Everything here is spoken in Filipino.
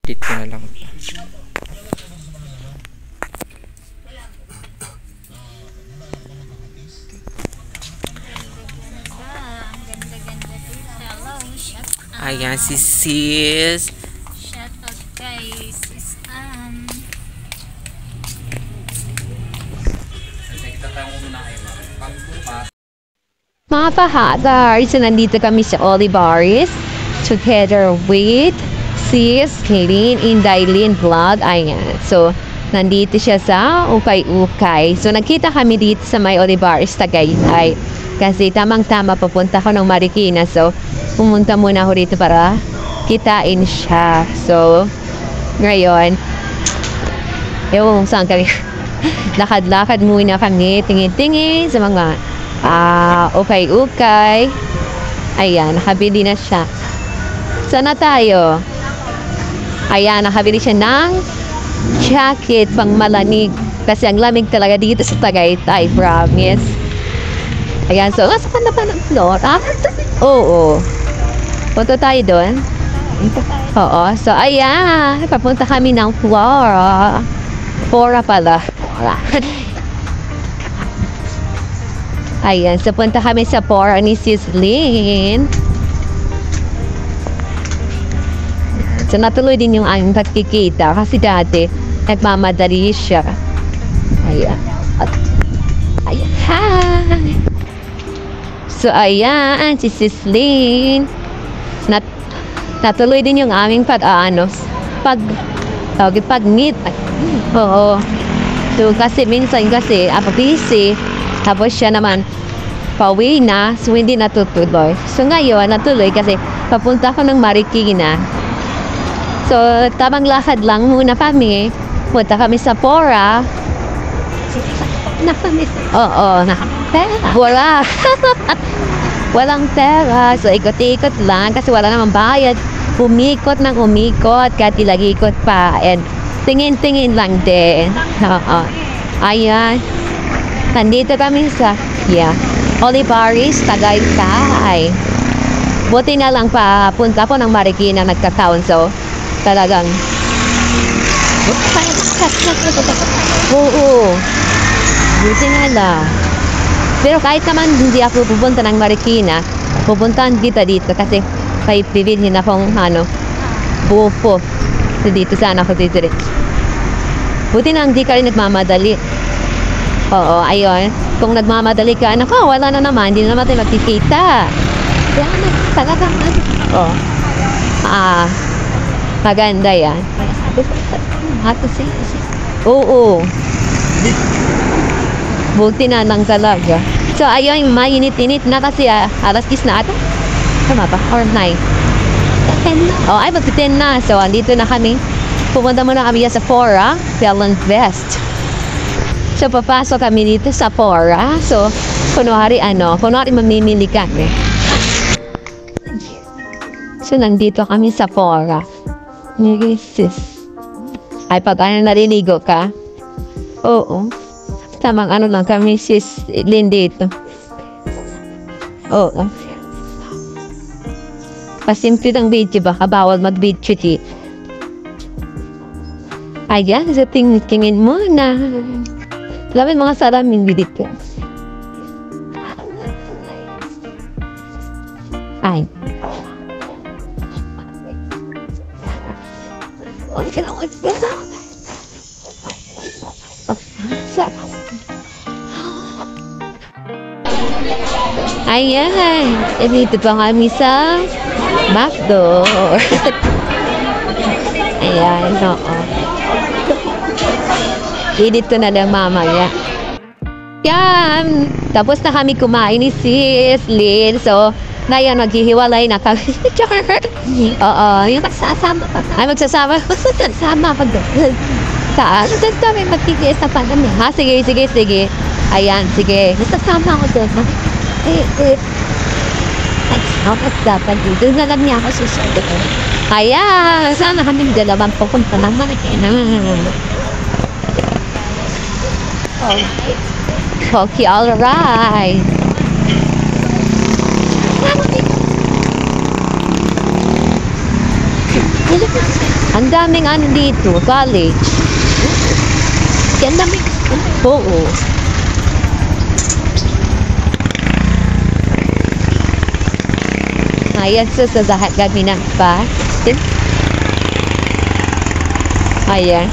Dito na lang. Ayan si sis. Shout out guys. Mga pahatars, so nandito kami sa Olivares together with sis Kaylin in Dailin Vlog. Ayan. So, nandito siya sa Ukay-Ukay. So, nagkita kami dito sa may Olivares, Tagaytay. Kasi tamang-tama papunta ko ng Marikina. So, pumunta muna ako dito para kitain siya. So, ngayon, ewan saan kami. Lakad-lakad muna kami. Tingin-tingin sa mga ukay-ukay. Ayan, nakabili na siya. Sana tayo. Ayan, nakabili siya ng jacket pang malamig. Kasi ang lamig talaga dito sa Tagaytay, promise. Ayan, so, nasa ka na pa ng floor? Oo. Punta tayo doon? Oo. So, ayan. Papunta kami ng Flora. Flora pala. Flora. Ayan. So, punta kami sa Flora ni Sis Lynn. So, natuloy din yung aming pagkikita. Kasi dati, nagmamadali siya. Ayan. Ayan. Hi! So, ayan, si Sis Lynn. Natuloy din yung aming pag-meet. Oo. So, kasi minsan kasi, busy. Tapos siya naman, pauwi na. So, hindi natutuloy. So, ngayon, natuloy kasi papunta ko ng Marikina. So, tamang lakad lang muna kami. Punta kami sa Flora. Oo, wala. Walang pera. So, ikot-ikot lang kasi wala namang bayad. Umikot ng umikot kahit ilagikot pa. And tingin-tingin lang din. Oo. Ayan. Nandito kami sa Olivares, Tagaytay. Buti na lang punta po ng Marikina nagkataon. So, talagang oo. Buti nga lang. Pero kahit naman hindi ako pupunta ng Marikina, pupuntahan kita dito kasi may bibilhin akong bupo. So dito sana ako dito rin. Buti na hindi ka rin nagmamadali. Oo, ayun. Kung nagmamadali ka, wala na naman, hindi na naman tayo magkikita. Kaya na, talagang maganda yan. Oo. Buti na lang talaga. So, ayun, mainit-init na kasi alas 10 na ata. Tama ba? Or 9? 10 na. Oh, ay, mag-10 na. So, andito na kami. Pumunta muna kami sa Flora, Bell & Best. So, papasok kami dito sa Flora. So, kunwari mamimili kami. So, nandito kami sa Flora. Sis. Ay, pag naliligo ka? Oo. Tamang lang kami, Sis Lynn dito. Oo. Pasimple ng video, baka bawal mag-video dito. Ayan, so tingin mo na. Alam mo mga salaming dito. Ay. Ayan, dito pa kami sa McDo. Ayan, oo. Dito na lang mamaya. Yan, tapos na kami kumain ni Sis Lynn. So, ngayon maghihiwalay na kami. Oo, yung magsasama pa. Ay, magsasama. Magsasama pag saan? Saan kami magtigiis na pandami? Ha? Sige. Ayan, sige. Magsasama ako doon. Dapat dito na lang niya ako susunod. Kaya, sana kami dalawang pupunta ng Marikina. Okay, alright. Ang daming ano dito, college. Yan namin. Oo. Ayan, so sa lahat kami ng bus. Ayan.